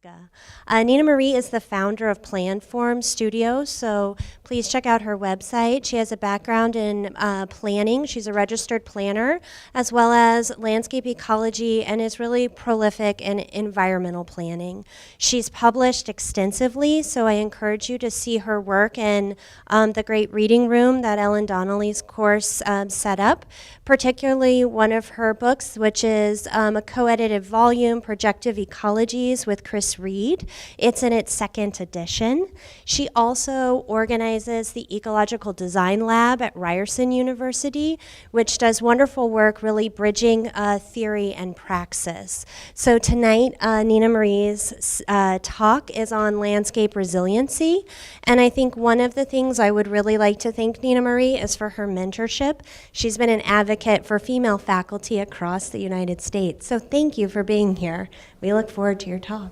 Nebraska. Anita Marie is the founder of Planform Studios, so please check out her website. She has a background in planning. She's a registered planner, as well as landscape ecology, and is really prolific in environmental planning. She's published extensively, so I encourage you to see her work in the great reading room that Ellen Donnelly's course set up, particularly one of her books, which is a co-edited volume, Projective Ecologies with Chris Reed. It's in its second edition. She also organizes the Ecological Design Lab at Ryerson University, which does wonderful work really bridging theory and praxis. So tonight, Nina Marie's talk is on landscape resiliency, and I think one of the things I would really like to thank Nina Marie is for her mentorship. She's been an advocate for female faculty across the United States. So thank you for being here. We look forward to your talk.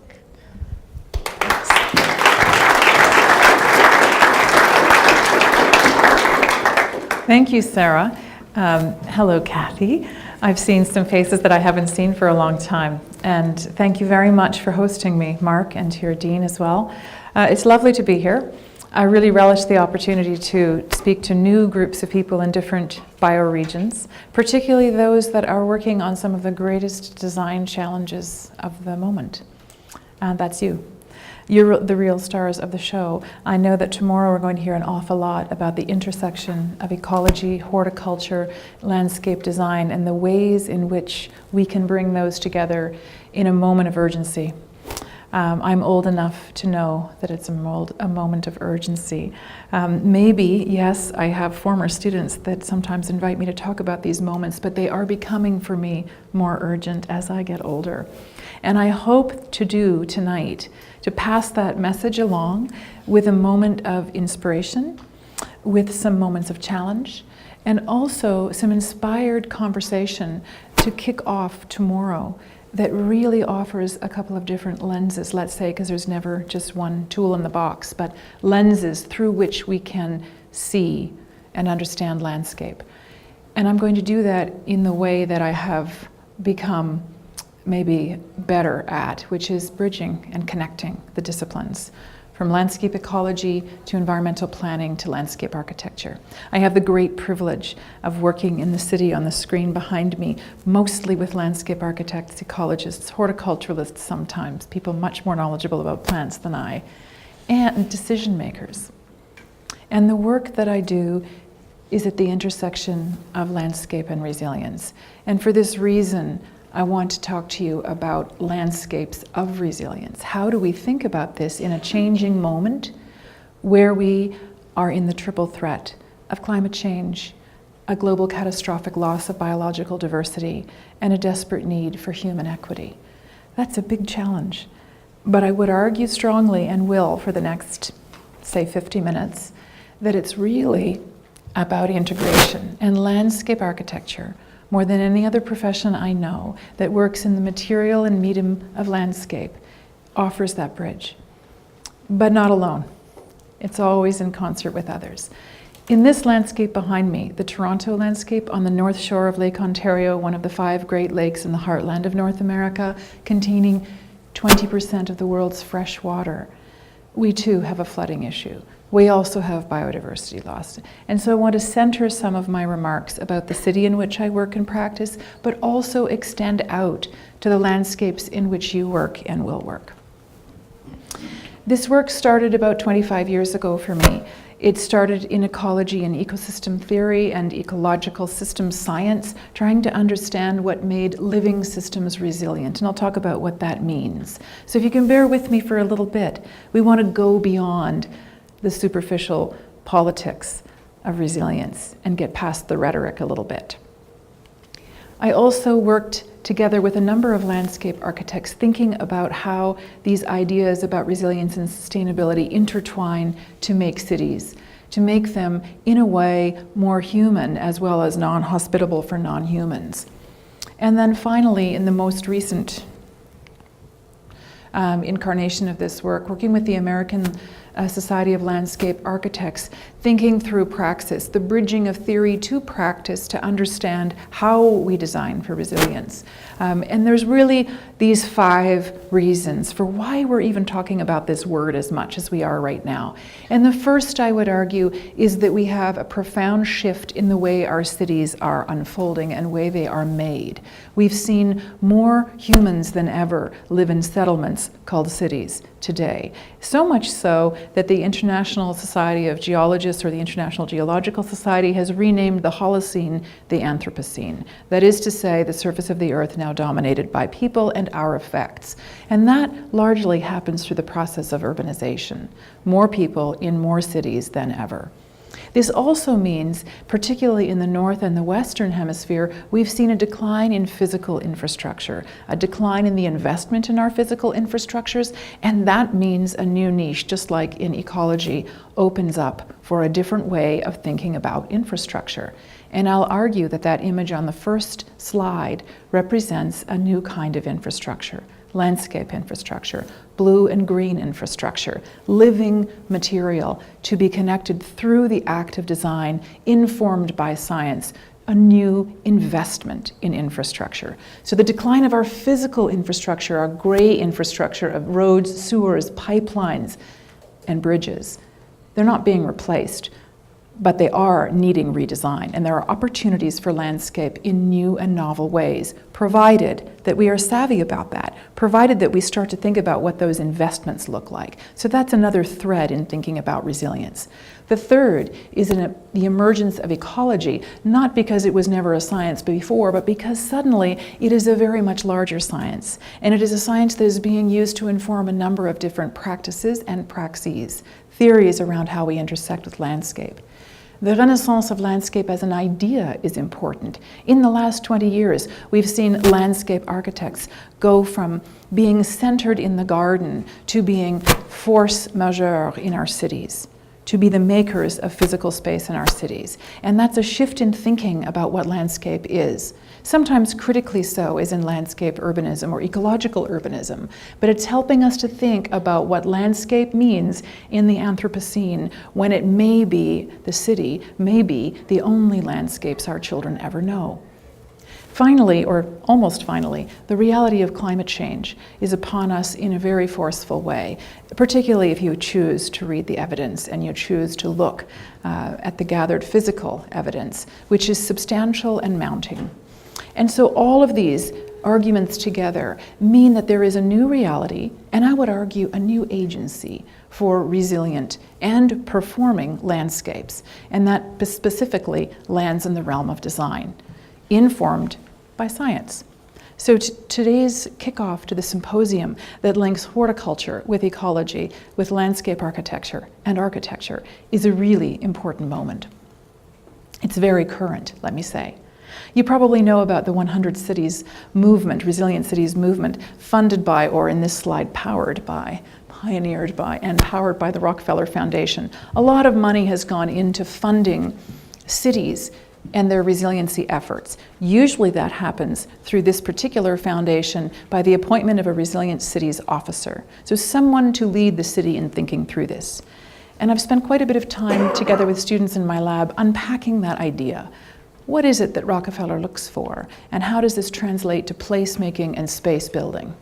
Thank you, Sarah. Hello, Kathy. I've seen some faces that I haven't seen for a long time. And thank you very much for hosting me, Mark, and to your dean as well. It's lovely to be here. I really relish the opportunity to speak to new groups of people in different bioregions, particularly those that are working on some of the greatest design challenges of the moment. And that's you. You're the real stars of the show. I know that tomorrow we're going to hear an awful lot about the intersection of ecology, horticulture, landscape design, and the ways in which we can bring those together in a moment of urgency. I'm old enough to know that it's a moment of urgency. Maybe, yes, I have former students that sometimes invite me to talk about these moments, but they are becoming for me more urgent as I get older. And I hope to do tonight to pass that message along with a moment of inspiration, with some moments of challenge, and also some inspired conversation to kick off tomorrow that really offers a couple of different lenses, let's say, because there's never just one tool in the box, but lenses through which we can see and understand landscape. And I'm going to do that in the way that I have become maybe better at, which is bridging and connecting the disciplines, from landscape ecology to environmental planning to landscape architecture. I have the great privilege of working in the city on the screen behind me, mostly with landscape architects, ecologists, horticulturalists sometimes, people much more knowledgeable about plants than I, and decision makers. And the work that I do is at the intersection of landscape and resilience. And for this reason, I want to talk to you about landscapes of resilience. How do we think about this in a changing moment where we are in the triple threat of climate change, a global catastrophic loss of biological diversity, and a desperate need for human equity? That's a big challenge. But I would argue strongly, and will for the next, say, 50 minutes, that it's really about integration, and landscape architecture, more than any other profession I know that works in the material and medium of landscape, offers that bridge. But not alone. It's always in concert with others. In this landscape behind me, the Toronto landscape on the north shore of Lake Ontario, one of the 5 Great Lakes in the heartland of North America, containing 20% of the world's fresh water, we too have a flooding issue. We also have biodiversity loss. And so I want to center some of my remarks about the city in which I work and practice, but also extend out to the landscapes in which you work and will work. This work started about 25 years ago for me. It started in ecology and ecosystem theory and ecological systems science, trying to understand what made living systems resilient. And I'll talk about what that means. So if you can bear with me for a little bit, we want to go beyond the superficial politics of resilience and get past the rhetoric a little bit. I also worked together with a number of landscape architects thinking about how these ideas about resilience and sustainability intertwine to make cities, to make them, in a way, more human as well as non-hospitable for non-humans. And then finally, in the most recent incarnation of this work, working with the American a society of landscape architects, thinking through praxis, the bridging of theory to practice to understand how we design for resilience. And there's really these 5 reasons for why we're even talking about this word as much as we are right now. And the first, I would argue, is that we have a profound shift in the way our cities are unfolding and the way they are made. We've seen more humans than ever live in settlements called cities today. So much so that the International Society of Geologists, or the International Geological Society, has renamed the Holocene the Anthropocene. That is to say, the surface of the earth now dominated by people and our effects. And that largely happens through the process of urbanization. More people in more cities than ever. This also means, particularly in the North and the Western Hemisphere, we've seen a decline in physical infrastructure, a decline in the investment in our physical infrastructures, and that means a new niche, just like in ecology, opens up for a different way of thinking about infrastructure. And I'll argue that that image on the first slide represents a new kind of infrastructure. Landscape infrastructure, blue and green infrastructure, living material to be connected through the act of design, informed by science, a new investment in infrastructure. So the decline of our physical infrastructure, our gray infrastructure of roads, sewers, pipelines, and bridges, they're not being replaced, but they are needing redesign, and there are opportunities for landscape in new and novel ways, provided that we are savvy about that, provided that we start to think about what those investments look like. So that's another thread in thinking about resilience. The third is the emergence of ecology, not because it was never a science before, but because suddenly it is a very much larger science, and it is a science that is being used to inform a number of different practices and praxes, theories around how we intersect with landscape. The renaissance of landscape as an idea is important. In the last 20 years, we've seen landscape architects go from being centered in the garden to being force majeure in our cities, to be the makers of physical space in our cities. And that's a shift in thinking about what landscape is. Sometimes critically so, as in landscape urbanism or ecological urbanism, but it's helping us to think about what landscape means in the Anthropocene, when it may be, the city may be, the only landscapes our children ever know. Finally, or almost finally, the reality of climate change is upon us in a very forceful way, particularly if you choose to read the evidence and you choose to look at the gathered physical evidence, which is substantial and mounting. And so all of these arguments together mean that there is a new reality, and I would argue a new agency for resilient and performing landscapes, and that specifically lands in the realm of design, informed by science. So today's kickoff to the symposium that links horticulture with ecology, with landscape architecture and architecture, is a really important moment. It's very current, let me say. You probably know about the 100 Cities movement, Resilient Cities movement, funded by, or in this slide, powered by, pioneered by, and powered by the Rockefeller Foundation. A lot of money has gone into funding cities and their resiliency efforts. Usually that happens through this particular foundation by the appointment of a Resilient Cities officer. So someone to lead the city in thinking through this. And I've spent quite a bit of time together with students in my lab unpacking that idea. What is it that Rockefeller looks for, and how does this translate to placemaking and space building?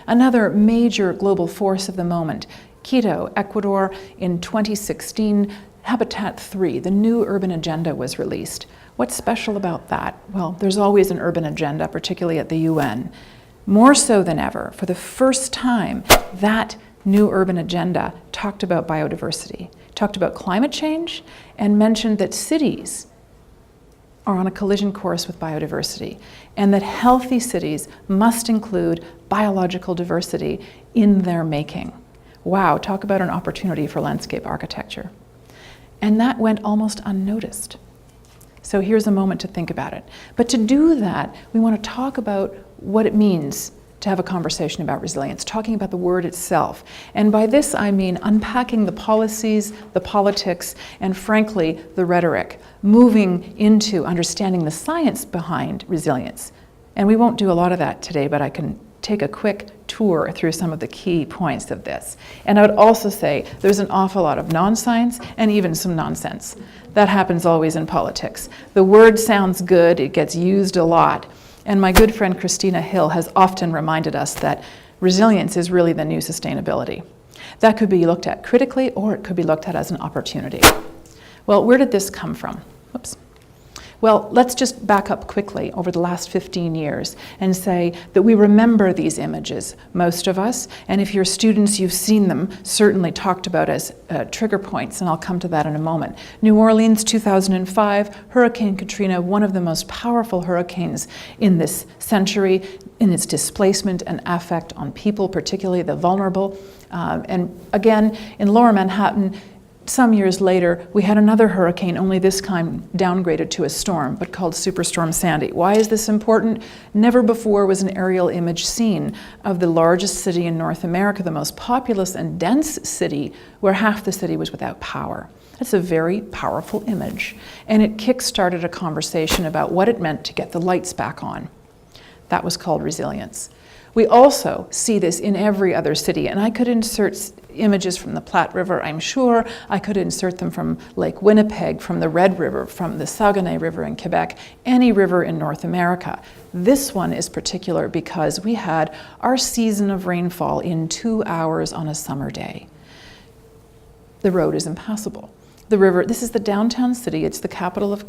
Another major global force of the moment, Quito, Ecuador, in 2016, Habitat 3, the new urban agenda, was released. What's special about that? Well, there's always an urban agenda, particularly at the UN. More so than ever, for the first time, that new urban agenda talked about biodiversity, talked about climate change, and mentioned that cities are on a collision course with biodiversity, and that healthy cities must include biological diversity in their making. Wow, talk about an opportunity for landscape architecture. And that went almost unnoticed. So here's a moment to think about it. But to do that, we want to talk about what it means to have a conversation about resilience, talking about the word itself. And by this I mean unpacking the policies, the politics, and frankly, the rhetoric, moving into understanding the science behind resilience. And we won't do a lot of that today, but I can take a quick tour through some of the key points of this. And I would also say there's an awful lot of non-science and even some nonsense. That happens always in politics. The word sounds good, it gets used a lot. And my good friend Katrina has often reminded us that resilience is really the new sustainability. That could be looked at critically, or it could be looked at as an opportunity. Well, where did this come from? Whoops. Well, let's just back up quickly over the last 15 years and say that we remember these images, most of us, and if you're students, you've seen them certainly talked about as trigger points, and I'll come to that in a moment. New Orleans, 2005, Hurricane Katrina, one of the most powerful hurricanes in this century in its displacement and effect on people, particularly the vulnerable. And again, in Lower Manhattan, some years later, we had another hurricane, only this time downgraded to a storm, but called Superstorm Sandy. Why is this important? Never before was an aerial image seen of the largest city in North America, the most populous and dense city, where half the city was without power. That's a very powerful image, and it kick-started a conversation about what it meant to get the lights back on. That was called resilience. We also see this in every other city, and I could insert images from the Platte River, I'm sure. I could insert them from Lake Winnipeg, from the Red River, from the Saguenay River in Quebec, any river in North America. This one is particular because we had our season of rainfall in 2 hours on a summer day. The road is impassable. The river, this is the downtown city, it's the capital of,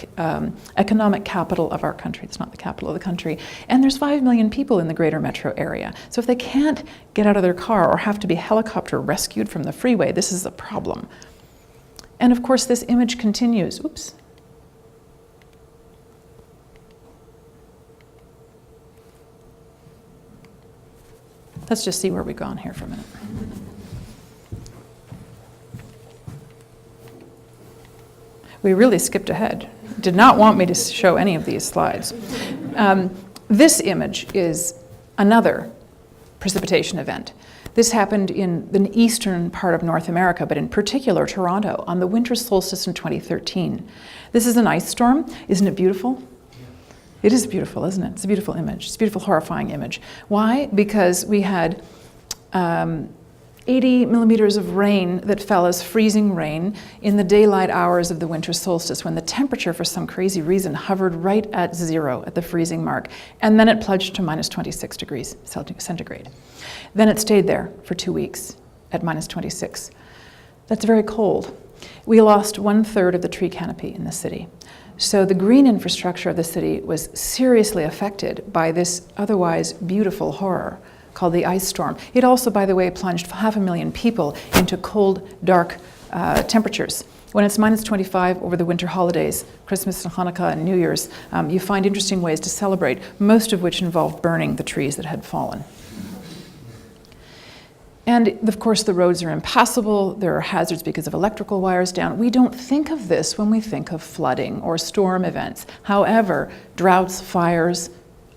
economic capital of our country. It's not the capital of the country. And there's 5 million people in the greater metro area. So if they can't get out of their car or have to be helicopter rescued from the freeway, this is a problem. And of course, this image continues. Oops. Let's just see where we've gone here for a minute. We really skipped ahead. Did not want me to show any of these slides. This image is another precipitation event. This happened in the eastern part of North America, but in particular Toronto, on the winter solstice in 2013. This is an ice storm. Isn't it beautiful? It is beautiful, isn't it? It's a beautiful image. It's a beautiful, horrifying image. Why? Because we had 80 millimeters of rain that fell as freezing rain in the daylight hours of the winter solstice, when the temperature, for some crazy reason, hovered right at 0 at the freezing mark, and then it plunged to minus 26 degrees centigrade. Then it stayed there for 2 weeks at minus 26. That's very cold. We lost 1/3 of the tree canopy in the city. So the green infrastructure of the city was seriously affected by this otherwise beautiful horror called the ice storm. It also, by the way, plunged 500,000 people into cold, dark temperatures. When it's minus 25 over the winter holidays, Christmas and Hanukkah and New Year's, you find interesting ways to celebrate, most of which involve burning the trees that had fallen. And of course, the roads are impassable. There are hazards because of electrical wires down. We don't think of this when we think of flooding or storm events. However, droughts, fires,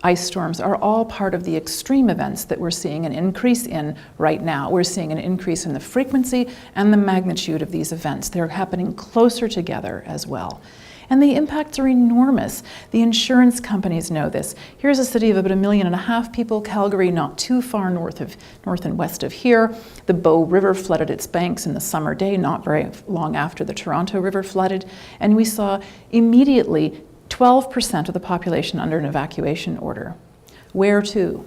ice storms are all part of the extreme events that we're seeing an increase in right now. We're seeing an increase in the frequency and the magnitude of these events. They're happening closer together as well. And the impacts are enormous. The insurance companies know this. Here's a city of about 1.5 million people, Calgary, not too far north and west of here. The Bow River flooded its banks in the summer day, not very long after the Toronto River flooded. And we saw immediately 12% of the population under an evacuation order. Where to?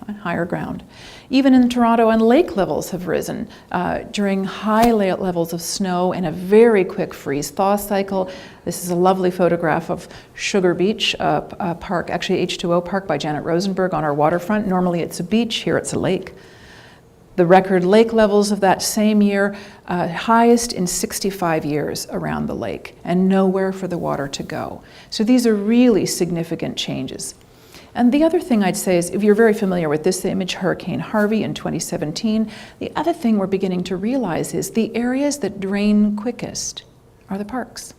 On higher ground. Even in Toronto, and lake levels have risen during high levels of snow and a very quick freeze-thaw cycle. This is a lovely photograph of Sugar Beach, a park, actually H2O Park by Janet Rosenberg on our waterfront. Normally it's a beach, here it's a lake. The record lake levels of that same year, highest in 65 years around the lake, and nowhere for the water to go. So these are really significant changes. And the other thing I'd say is, if you're very familiar with this image, Hurricane Harvey in 2017, the other thing we're beginning to realize is the areas that drain quickest are the parks.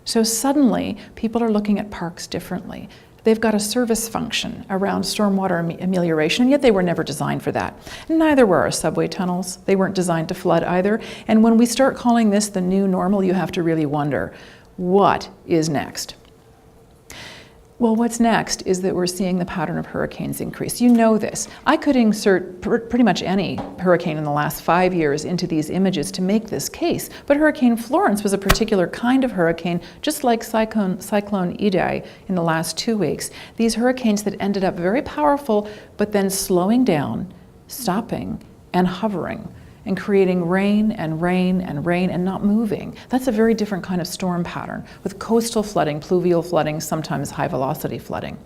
So suddenly, people are looking at parks differently. They've got a service function around stormwater amelioration, and yet they were never designed for that. Neither were our subway tunnels. They weren't designed to flood either. And when we start calling this the new normal, you have to really wonder, what is next? Well, what's next is that we're seeing the pattern of hurricanes increase. You know this. I could insert pretty much any hurricane in the last 5 years into these images to make this case, but Hurricane Florence was a particular kind of hurricane, just like Cyclone Hyde in the last 2 weeks. These hurricanes that ended up very powerful, but then slowing down, stopping, and hovering, and creating rain and rain and rain and not moving. That's a very different kind of storm pattern with coastal flooding, pluvial flooding, sometimes high velocity flooding.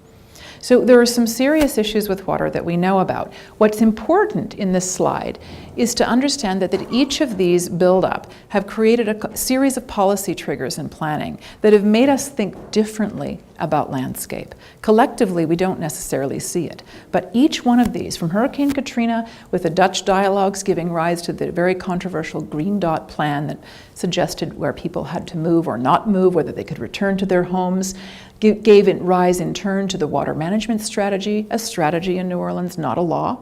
So there are some serious issues with water that we know about. What's important in this slide is to understand that each of these build-up have created a series of policy triggers and planning that have made us think differently about landscape. Collectively, we don't necessarily see it, but each one of these, from Hurricane Katrina, with the Dutch dialogues giving rise to the very controversial Green Dot plan that suggested where people had to move or not move, whether they could return to their homes, gave it rise in turn to the water management strategy, a strategy in New Orleans, not a law,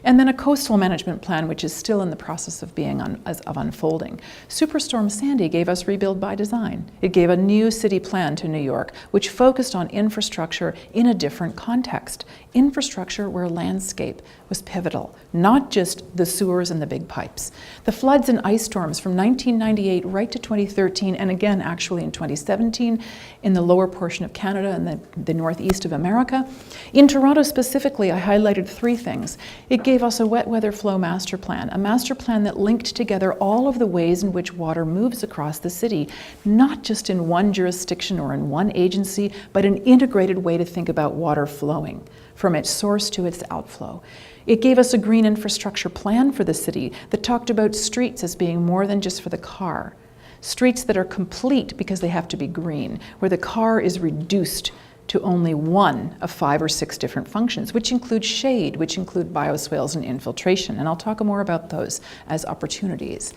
and then a coastal management plan, which is still in the process of being unfolding. Superstorm Sandy gave us Rebuild by Design. It gave a new city plan to New York, which focused on infrastructure in a different context. Infrastructure where landscape was pivotal, not just the sewers and the big pipes. The floods and ice storms from 1998 right to 2013, and again actually in 2017 in the lower portion of Canada and the northeast of America. In Toronto specifically, I highlighted 3 things. It gave us a wet weather flow master plan, a master plan that linked together all of the ways in which water moves across the city, not just in one jurisdiction or in one agency, but an integrated way to think about water flowing from its source to its outflow. It gave us a green infrastructure plan for the city that talked about streets as being more than just for the car. Streets that are complete because they have to be green, where the car is reduced to only one of 5 or 6 different functions, which include shade, which include bioswales and infiltration, and I'll talk more about those as opportunities.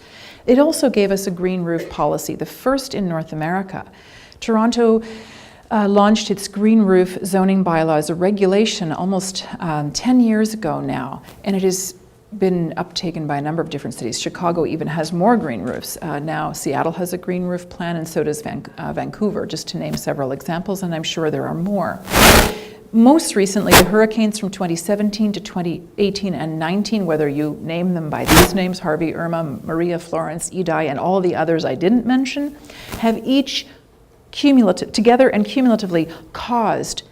It also gave us a green roof policy, the first in North America. Toronto launched its green roof zoning bylaws, a regulation almost 10 years ago now, and it has been uptaken by a number of different cities. Chicago even has more green roofs. Now Seattle has a green roof plan, and so does Vancouver, just to name several examples, and I'm sure there are more. Most recently, the hurricanes from 2017 to 2018 and 19, whether you name them by these names, Harvey, Irma, Maria, Florence, Idai, and all the others I didn't mention, have each together and cumulatively caused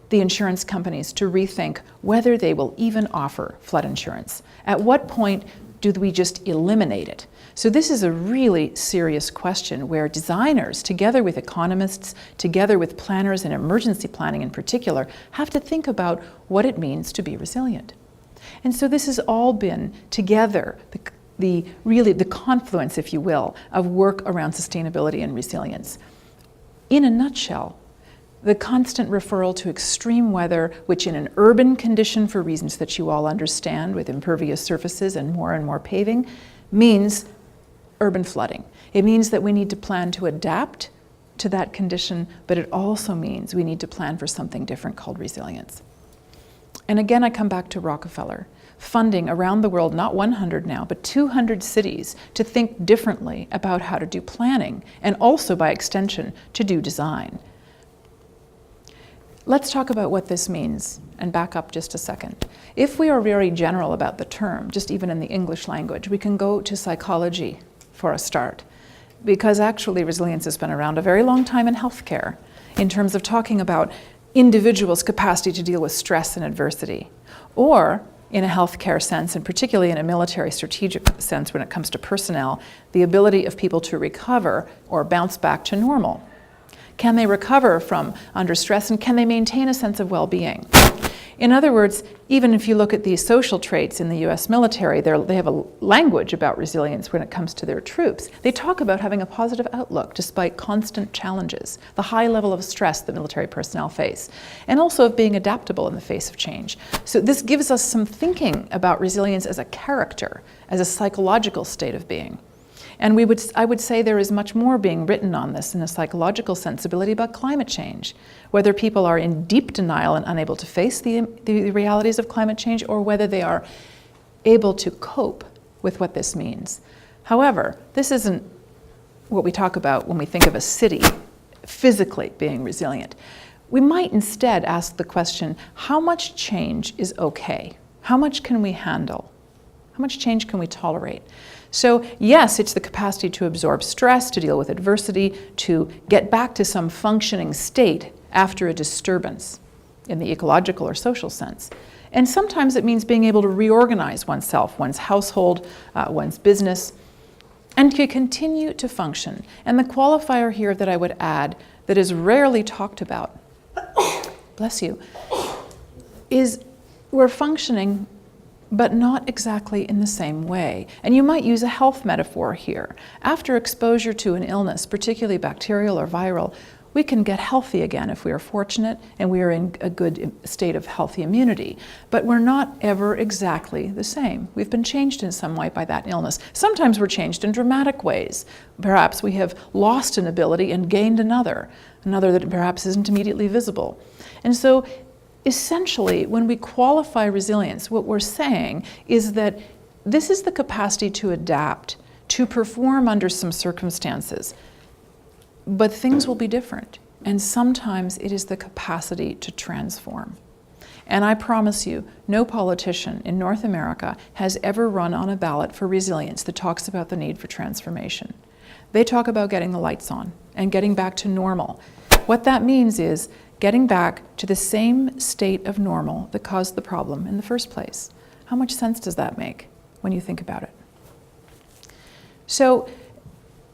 the insurance companies to rethink whether they will even offer flood insurance. At what point do we just eliminate it? So this is a really serious question where designers, together with economists, together with planners and emergency planning in particular, have to think about what it means to be resilient. And so this has all been together, the confluence, if you will, of work around sustainability and resilience. In a nutshell, the constant referral to extreme weather, which in an urban condition, for reasons that you all understand, with impervious surfaces and more paving, means urban flooding. It means that we need to plan to adapt to that condition, but it also means we need to plan for something different called resilience. And again, I come back to Rockefeller, funding around the world, not 100 now, but 200 cities to think differently about how to do planning, and also by extension, to do design. Let's talk about what this means and back up just a second. If we are very general about the term, just even in the English language, we can go to psychology for a start, because actually resilience has been around a very long time in healthcare in terms of talking about individuals' capacity to deal with stress and adversity, or in a healthcare sense, and particularly in a military strategic sense when it comes to personnel, the ability of people to recover or bounce back to normal. Can they recover from under stress, and can they maintain a sense of well-being? In other words, even if you look at these social traits in the US military, they have a language about resilience when it comes to their troops. They talk about having a positive outlook despite constant challenges, the high level of stress that military personnel face, and also of being adaptable in the face of change. So this gives us some thinking about resilience as a character, as a psychological state of being. And I would say there is much more being written on this in a psychological sensibility about climate change, whether people are in deep denial and unable to face the realities of climate change, or whether they are able to cope with what this means. However, this isn't what we talk about when we think of a city physically being resilient. We might instead ask the question, how much change is okay? How much can we handle? How much change can we tolerate? So yes, it's the capacity to absorb stress, to deal with adversity, to get back to some functioning state after a disturbance in the ecological or social sense. And sometimes it means being able to reorganize oneself, one's household, one's business, and to continue to function. And the qualifier here that I would add that is rarely talked about, bless you, is we're functioning but not exactly in the same way. And you might use a health metaphor here. After exposure to an illness, particularly bacterial or viral, we can get healthy again if we are fortunate and we are in a good state of healthy immunity. But we're not ever exactly the same. We've been changed in some way by that illness. Sometimes we're changed in dramatic ways. Perhaps we have lost an ability and gained another that perhaps isn't immediately visible. And so essentially, when we qualify resilience, what we're saying is that this is the capacity to adapt, to perform under some circumstances. But things will be different, and sometimes it is the capacity to transform. And I promise you, no politician in North America has ever run on a ballot for resilience that talks about the need for transformation. They talk about getting the lights on and getting back to normal. What that means is getting back to the same state of normal that caused the problem in the first place. How much sense does that make when you think about it? So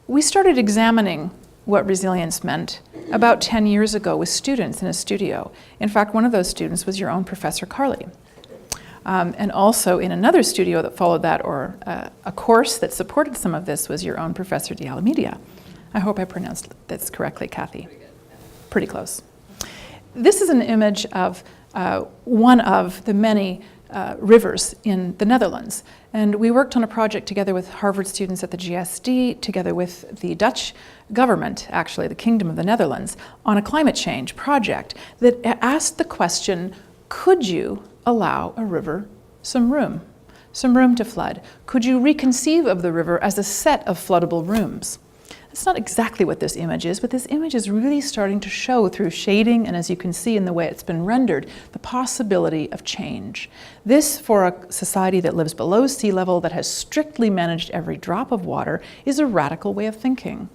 we started examining what resilience meant about 10 years ago with students in a studio. In fact, one of those students was your own Professor Carly. And also in another studio that followed that, or a course that supported some of this, was your own Professor de Alameda. I hope I pronounced this correctly, Kathy. Pretty close. This is an image of one of the many rivers in the Netherlands. And we worked on a project together with Harvard students at the GSD, together with the Dutch government, actually the Kingdom of the Netherlands, on a climate change project that asked the question, could you allow a river some room to flood? Could you reconceive of the river as a set of floodable rooms? It's not exactly what this image is, but this image is really starting to show through shading, and as you can see in the way it's been rendered, the possibility of change. This, for a society that lives below sea level, that has strictly managed every drop of water, is a radical way of thinking.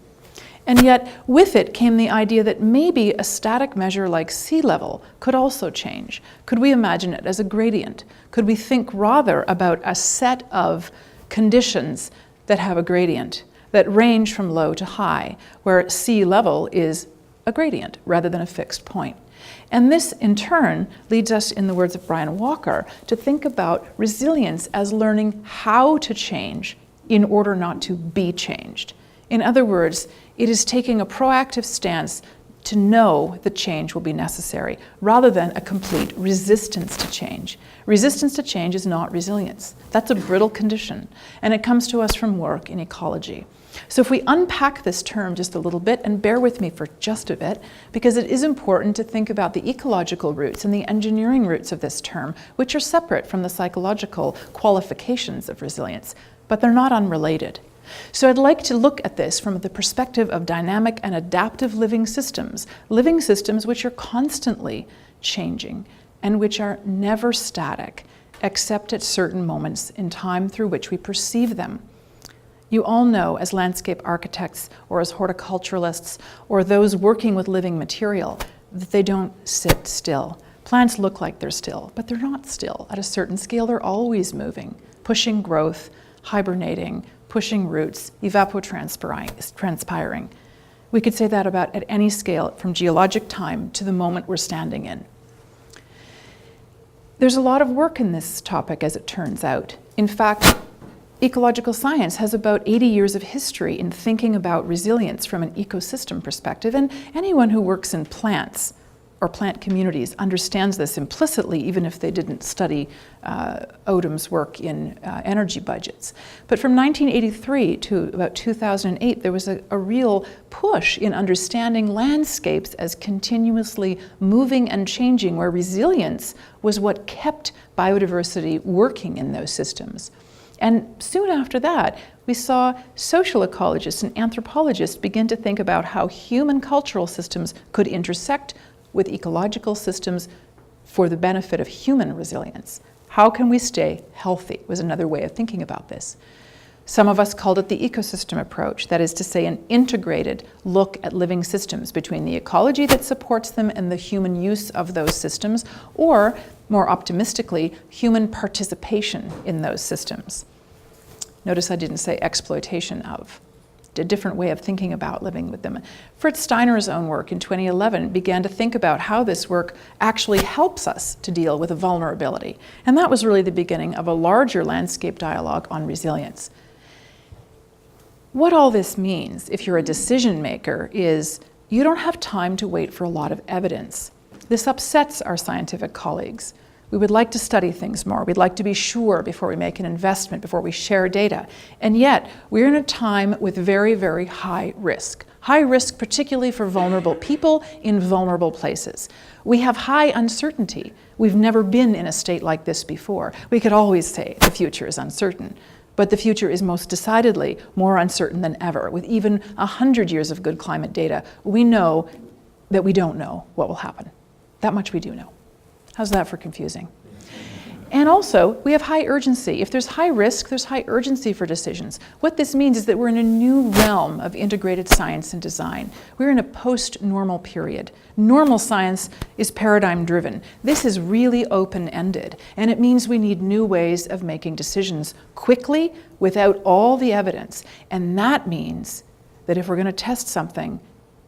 And yet, with it came the idea that maybe a static measure like sea level could also change. Could we imagine it as a gradient? Could we think rather about a set of conditions that have a gradient, that range from low to high, where sea level is a gradient rather than a fixed point? And this, in turn, leads us, in the words of Brian Walker, to think about resilience as learning how to change in order not to be changed. In other words, it is taking a proactive stance to know that change will be necessary, rather than a complete resistance to change. Resistance to change is not resilience. That's a brittle condition, and it comes to us from work in ecology. So if we unpack this term just a little bit, and bear with me for just a bit, because it is important to think about the ecological roots and the engineering roots of this term, which are separate from the psychological qualifications of resilience, but they're not unrelated. So I'd like to look at this from the perspective of dynamic and adaptive living systems which are constantly changing and which are never static, except at certain moments in time through which we perceive them. You all know, as landscape architects or as horticulturalists or those working with living material, that they don't sit still. Plants look like they're still, but they're not still. At a certain scale, they're always moving, pushing growth, hibernating, pushing roots, evapotranspiring. We could say that about at any scale, from geologic time to the moment we're standing in. There's a lot of work in this topic, as it turns out. In fact, ecological science has about 80 years of history in thinking about resilience from an ecosystem perspective, and anyone who works in plants or plant communities understands this implicitly, even if they didn't study Odom's work in energy budgets. But from 1983 to about 2008, there was a real push in understanding landscapes as continuously moving and changing, where resilience was what kept biodiversity working in those systems. And soon after that, we saw social ecologists and anthropologists begin to think about how human cultural systems could intersect with ecological systems for the benefit of human resilience. How can we stay healthy was another way of thinking about this. Some of us called it the ecosystem approach, that is to say an integrated look at living systems between the ecology that supports them and the human use of those systems, or more optimistically, human participation in those systems. Notice I didn't say exploitation of. A different way of thinking about living with them. Fritz Steiner's own work in 2011 began to think about how this work actually helps us to deal with a vulnerability. And that was really the beginning of a larger landscape dialogue on resilience. What all this means, if you're a decision maker, is you don't have time to wait for a lot of evidence. This upsets our scientific colleagues. We would like to study things more. We'd like to be sure before we make an investment, before we share data. And yet, we're in a time with very, very high risk. High risk particularly for vulnerable people in vulnerable places. We have high uncertainty. We've never been in a state like this before. We could always say the future is uncertain. But the future is most decidedly more uncertain than ever. With even 100 years of good climate data, we know that we don't know what will happen. That much we do know. How's that for confusing? And also, we have high urgency. If there's high risk, there's high urgency for decisions. What this means is that we're in a new realm of integrated science and design. We're in a post-normal period. Normal science is paradigm-driven. This is really open-ended, and it means we need new ways of making decisions quickly without all the evidence. And that means that if we're going to test something,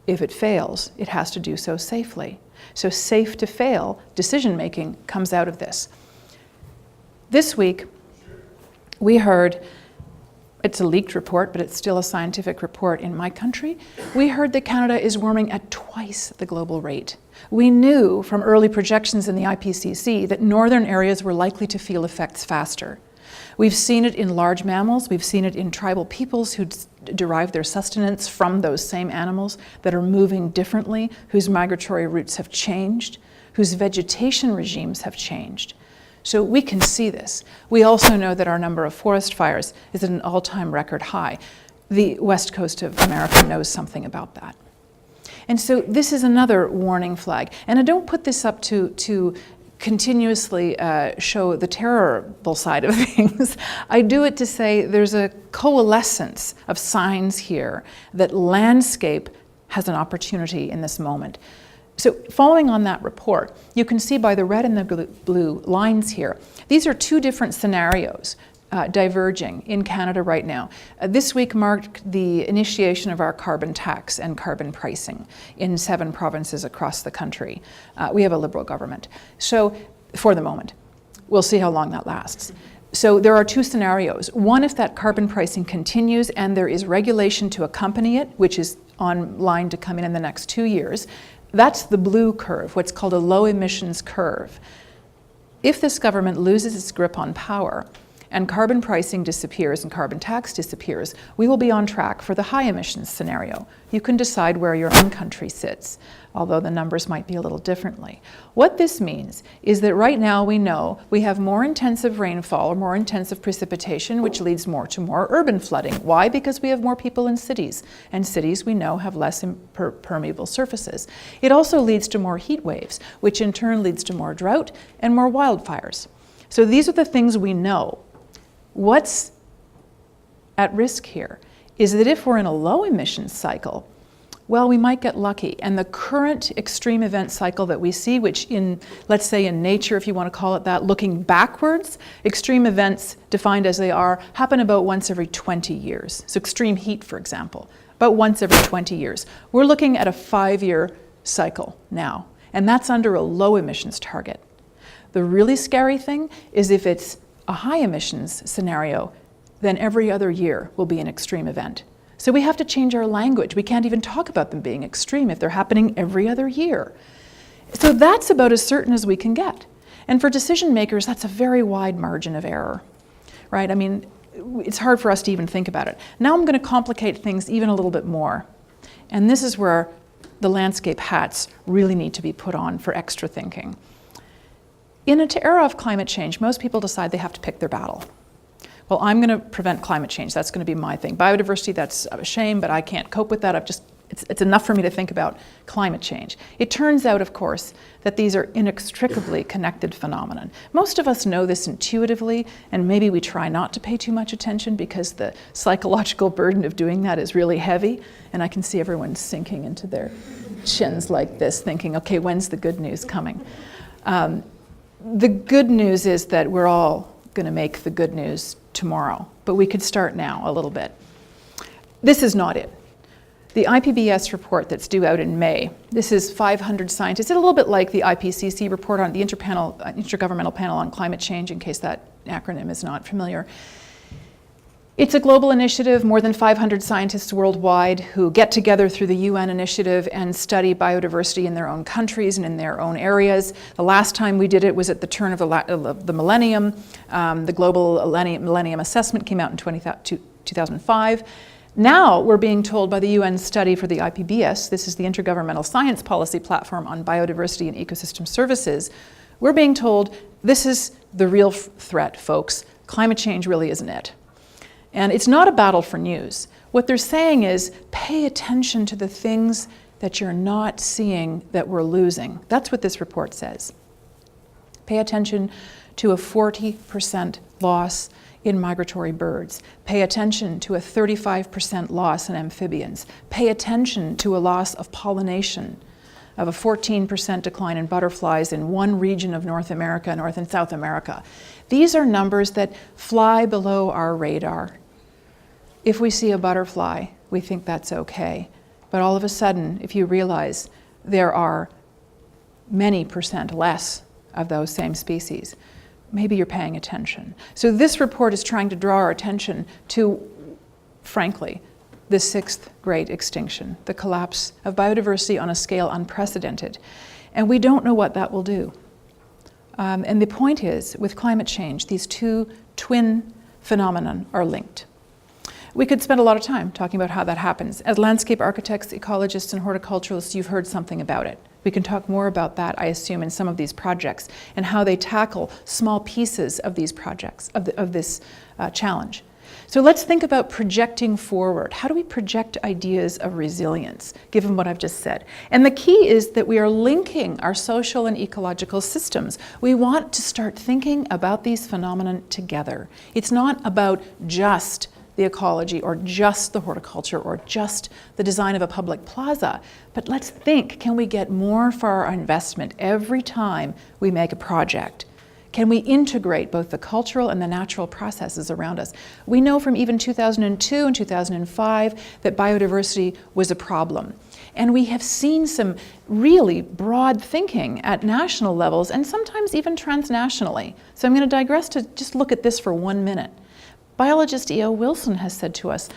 if it fails, it has to do so safely. So safe to fail decision-making comes out of this. This week, we heard, it's a leaked report, but it's still a scientific report in my country, we heard that Canada is warming at twice the global rate. We knew from early projections in the IPCC that northern areas were likely to feel effects faster. We've seen it in large mammals, we've seen it in tribal peoples who derive their sustenance from those same animals that are moving differently, whose migratory routes have changed, whose vegetation regimes have changed. So we can see this. We also know that our number of forest fires is at an all-time record high. The west coast of America knows something about that. And so this is another warning flag. And I don't put this up to continuously show the terrible side of things. I do it to say there's a coalescence of signs here that landscape has an opportunity in this moment. So following on that report, you can see by the red and the blue lines here, these are two different scenarios diverging in Canada right now. This week marked the initiation of our carbon tax and carbon pricing in 7 provinces across the country. We have a Liberal government. So for the moment, we'll see how long that lasts. So there are two scenarios. One, if that carbon pricing continues and there is regulation to accompany it, which is on line to come in the next 2 years, that's the blue curve, what's called a low emissions curve. If this government loses its grip on power and carbon pricing disappears and carbon tax disappears, we will be on track for the high emissions scenario. You can decide where your own country sits, although the numbers might be a little differently. What this means is that right now we know we have more intensive rainfall or more intensive precipitation, which leads more to more urban flooding. Why? Because we have more people in cities, and cities we know have less permeable surfaces. It also leads to more heat waves, which in turn leads to more drought and more wildfires. So these are the things we know. What's at risk here is that if we're in a low emissions cycle, well, we might get lucky. And the current extreme event cycle that we see, which in, let's say in nature, if you want to call it that, looking backwards, extreme events defined as they are, happen about once every 20 years. So extreme heat, for example, about once every 20 years. We're looking at a 5-year cycle now, and that's under a low emissions target. The really scary thing is if it's a high emissions scenario, then every other year will be an extreme event. So we have to change our language. We can't even talk about them being extreme if they're happening every other year. So that's about as certain as we can get. And for decision makers, that's a very wide margin of error, right? I mean, it's hard for us to even think about it. Now I'm going to complicate things even a little bit more. And this is where the landscape hats really need to be put on for extra thinking. In an era of climate change, most people decide they have to pick their battle. Well, I'm going to prevent climate change. That's going to be my thing. Biodiversity, that's a shame, but I can't cope with that. I've just it's enough for me to think about climate change. It turns out, of course, that these are inextricably connected phenomena. Most of us know this intuitively, and maybe we try not to pay too much attention because the psychological burden of doing that is really heavy, and I can see everyone sinking into their chins like this, thinking, okay, when's the good news coming? The good news is that we're all going to make the good news tomorrow, but we could start now a little bit. This is not it. The IPBES report that's due out in May, this is 500 scientists. It's a little bit like the IPCC report on the Intergovernmental Panel on Climate Change, in case that acronym is not familiar. It's a global initiative, more than 500 scientists worldwide who get together through the UN initiative and study biodiversity in their own countries and in their own areas. The last time we did it was at the turn of the millennium. The Global Millennium Assessment came out in 2005. Now we're being told by the UN study for the IPBES, this is the Intergovernmental Science Policy Platform on Biodiversity and Ecosystem Services, we're being told this is the real threat, folks. Climate change really isn't it. And it's not a battle for news. What they're saying is pay attention to the things that you're not seeing that we're losing. That's what this report says. Pay attention to a 40% loss in migratory birds. Pay attention to a 35% loss in amphibians. Pay attention to a loss of pollination, of a 14% decline in butterflies in one region of North America, North and South America. These are numbers that fly below our radar. If we see a butterfly, we think that's okay. But all of a sudden, if you realize there are many percent less of those same species, maybe you're paying attention. So this report is trying to draw our attention to, frankly, the sixth great extinction, the collapse of biodiversity on a scale unprecedented. And we don't know what that will do. And the point is, with climate change, these two twin phenomena are linked. We could spend a lot of time talking about how that happens. As landscape architects, ecologists, and horticulturalists, you've heard something about it. We can talk more about that, I assume, in some of these projects and how they tackle small pieces of these projects, of this challenge. So let's think about projecting forward. How do we project ideas of resilience, given what I've just said? And the key is that we are linking our social and ecological systems. We want to start thinking about these phenomena together. It's not about just the ecology or just the horticulture or just the design of a public plaza, but let's think, can we get more for our investment every time we make a project? Can we integrate both the cultural and the natural processes around us? We know from even 2002 and 2005 that biodiversity was a problem. And we have seen some really broad thinking at national levels and sometimes even transnationally. So I'm going to digress to just look at this for 1 minute. Biologist E.O. Wilson has said to us,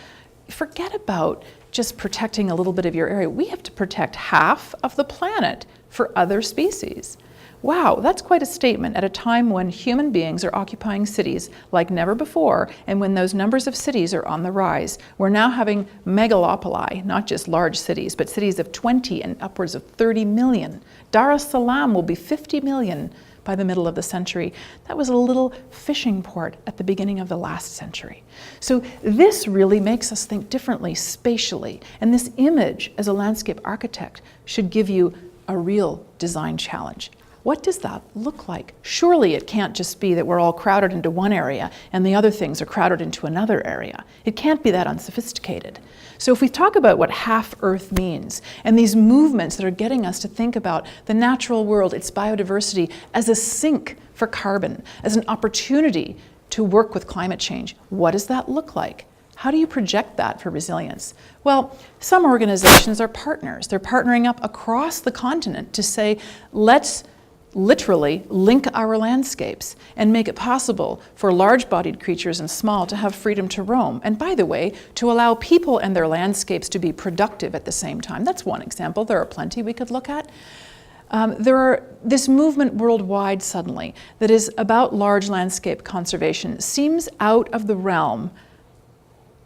forget about just protecting a little bit of your area. We have to protect half of the planet for other species. Wow, that's quite a statement at a time when human beings are occupying cities like never before, and when those numbers of cities are on the rise. We're now having megalopoli, not just large cities, but cities of 20 and upwards of 30 million. Dar es Salaam will be 50 million by the middle of the century. That was a little fishing port at the beginning of the last century. So this really makes us think differently spatially, and this image as a landscape architect should give you a real design challenge. What does that look like? Surely it can't just be that we're all crowded into one area and the other things are crowded into another area. It can't be that unsophisticated. So if we talk about what half Earth means and these movements that are getting us to think about the natural world, its biodiversity, as a sink for carbon, as an opportunity to work with climate change, what does that look like? How do you project that for resilience? Well, some organizations are partners. They're partnering up across the continent to say, let's literally link our landscapes and make it possible for large-bodied creatures and small to have freedom to roam. And by the way, to allow people and their landscapes to be productive at the same time. That's one example. There are plenty we could look at. There are this movement worldwide suddenly that is about large landscape conservation seems out of the realm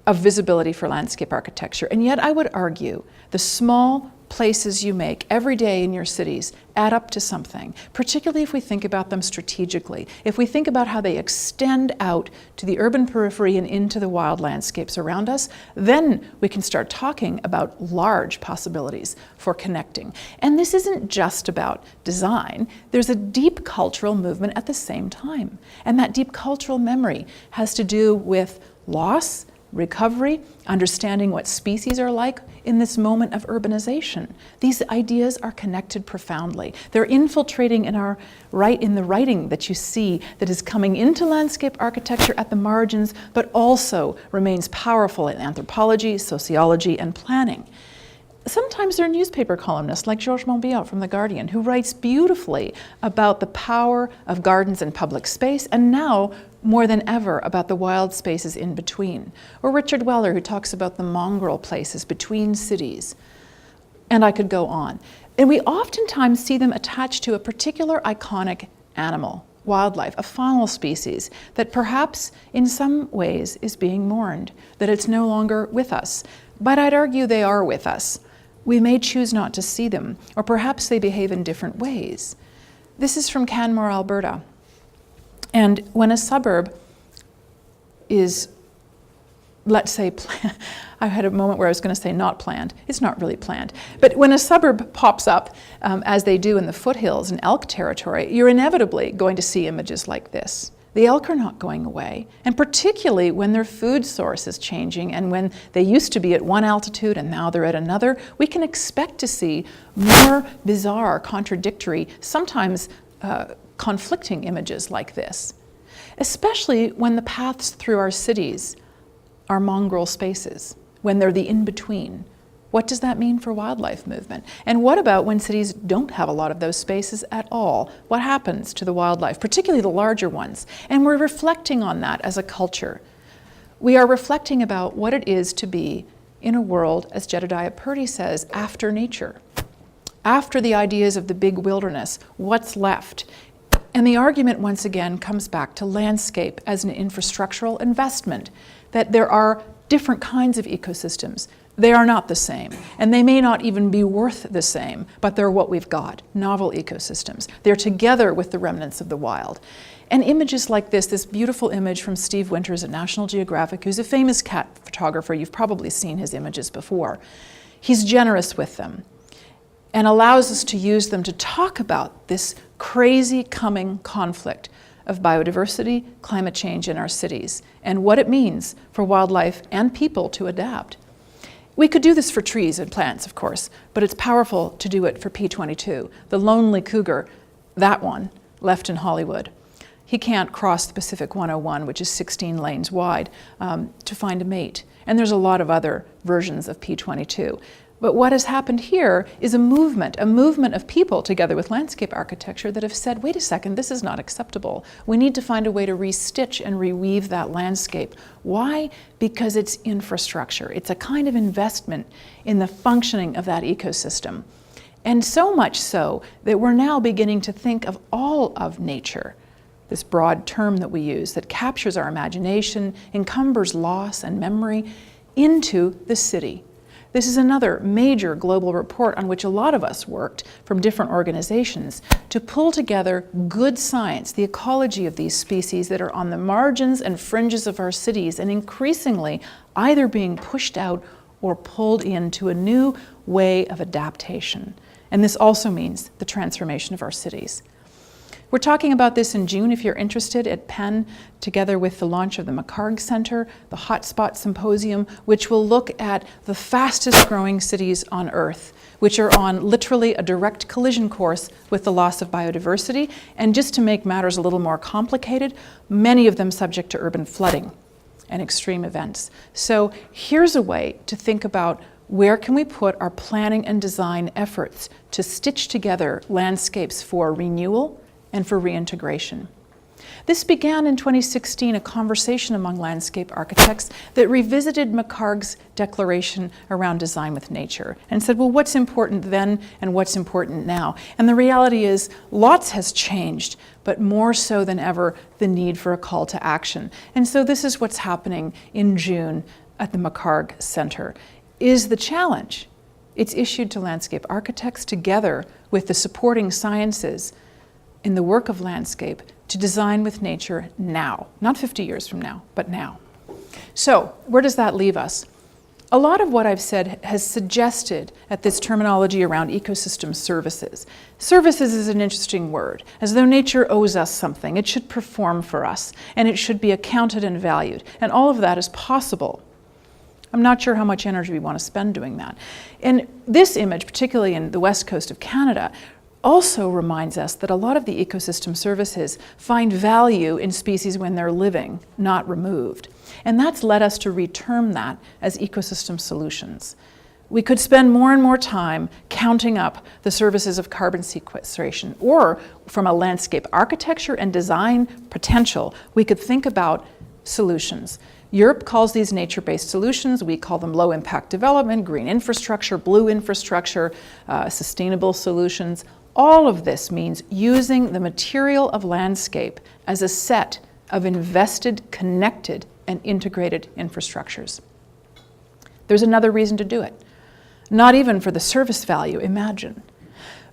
of visibility for landscape architecture. And yet I would argue the small places you make every day in your cities add up to something, particularly if we think about them strategically, if we think about how they extend out to the urban periphery and into the wild landscapes around us, then we can start talking about large possibilities for connecting. And this isn't just about design. There's a deep cultural movement at the same time. And that deep cultural memory has to do with loss, recovery, understanding what species are like in this moment of urbanization. These ideas are connected profoundly. They're infiltrating in the writing that you see that is coming into landscape architecture at the margins, but also remains powerful in anthropology, sociology, and planning. Sometimes there are newspaper columnists like Georges Monbiot from The Guardian who writes beautifully about the power of gardens and public space, and now more than ever about the wild spaces in between. Or Richard Weller, who talks about the mongrel places between cities. And I could go on. And we oftentimes see them attached to a particular iconic animal, wildlife, a faunal species that perhaps in some ways is being mourned, that it's no longer with us. But I'd argue they are with us. We may choose not to see them, or perhaps they behave in different ways. This is from Canmore, Alberta. And when a suburb is, let's say, I had a moment where I was going to say not planned. It's not really planned. But when a suburb pops up, as they do in the foothills in elk territory, you're inevitably going to see images like this. The elk are not going away, and particularly when their food source is changing and when they used to be at one altitude and now they're at another, we can expect to see more bizarre, contradictory, sometimes conflicting images like this, especially when the paths through our cities are mongrel spaces, when they're the in-between. What does that mean for wildlife movement? And what about when cities don't have a lot of those spaces at all? What happens to the wildlife, particularly the larger ones? And we're reflecting on that as a culture. We are reflecting about what it is to be in a world, as Jedediah Purdy says, after nature. After the ideas of the big wilderness, what's left? And the argument once again comes back to landscape as an infrastructural investment, that there are different kinds of ecosystems. They are not the same, and they may not even be worth the same, but they're what we've got, novel ecosystems. They're together with the remnants of the wild. And images like this beautiful image from Steve Winters at National Geographic, who's a famous cat photographer. You've probably seen his images before. He's generous with them and allows us to use them to talk about this crazy coming conflict of biodiversity, climate change in our cities, and what it means for wildlife and people to adapt. We could do this for trees and plants, of course, but it's powerful to do it for P22, the lonely cougar, that one, left in Hollywood. He can't cross the Pacific 101, which is 16 lanes wide, to find a mate. And there's a lot of other versions of P22. But what has happened here is a movement of people together with landscape architecture that have said, wait a second, this is not acceptable. We need to find a way to restitch and reweave that landscape. Why? Because it's infrastructure. It's a kind of investment in the functioning of that ecosystem. And so much so that we're now beginning to think of all of nature, this broad term that we use that captures our imagination, encumbers loss and memory, into the city. This is another major global report on which a lot of us worked from different organizations to pull together good science, the ecology of these species that are on the margins and fringes of our cities and increasingly either being pushed out or pulled into a new way of adaptation. And this also means the transformation of our cities. We're talking about this in June, if you're interested, at Penn, together with the launch of the McHarg Center, the Hotspot Symposium, which will look at the fastest growing cities on Earth, which are on literally a direct collision course with the loss of biodiversity. And just to make matters a little more complicated, many of them subject to urban flooding and extreme events. So here's a way to think about where can we put our planning and design efforts to stitch together landscapes for renewal and for reintegration. This began in 2016, a conversation among landscape architects that revisited McHarg's declaration around design with nature and said, well, what's important then and what's important now? And the reality is lots has changed, but more so than ever, the need for a call to action. And so this is what's happening in June at the McHarg Center. Is the challenge It's issued to landscape architects together with the supporting sciences in the work of landscape to design with nature now. Not 50 years from now, but now. So, where does that leave us? A lot of what I've said has suggested at this terminology around ecosystem services. Services is an interesting word, as though nature owes us something. It should perform for us, and it should be accounted and valued. And all of that is possible. I'm not sure how much energy we want to spend doing that. And this image, particularly in the west coast of Canada, also reminds us that a lot of the ecosystem services find value in species when they're living, not removed. And that's led us to reterm that as ecosystem solutions. We could spend more and more time counting up the services of carbon sequestration, or from a landscape architecture and design potential, we could think about solutions. Europe calls these nature-based solutions. We call them low-impact development, green infrastructure, blue infrastructure, sustainable solutions. All of this means using the material of landscape as a set of invested, connected, and integrated infrastructures. There's another reason to do it. Not even for the service value, imagine,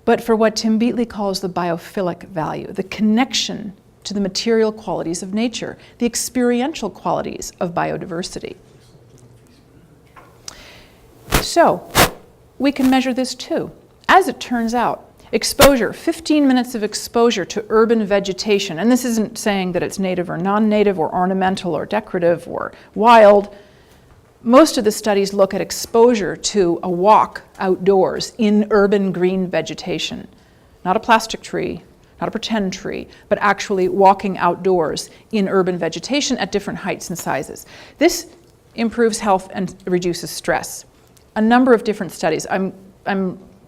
but for what Tim Beatley calls the biophilic value, the connection to the material qualities of nature, the experiential qualities of biodiversity. So, we can measure this too. As it turns out, exposure, 15 minutes of exposure to urban vegetation, and this isn't saying that it's native or non-native or ornamental or decorative or wild. Most of the studies look at exposure to a walk outdoors in urban green vegetation. Not a plastic tree, not a pretend tree, but actually walking outdoors in urban vegetation at different heights and sizes. This improves health and reduces stress. A number of different studies. I'm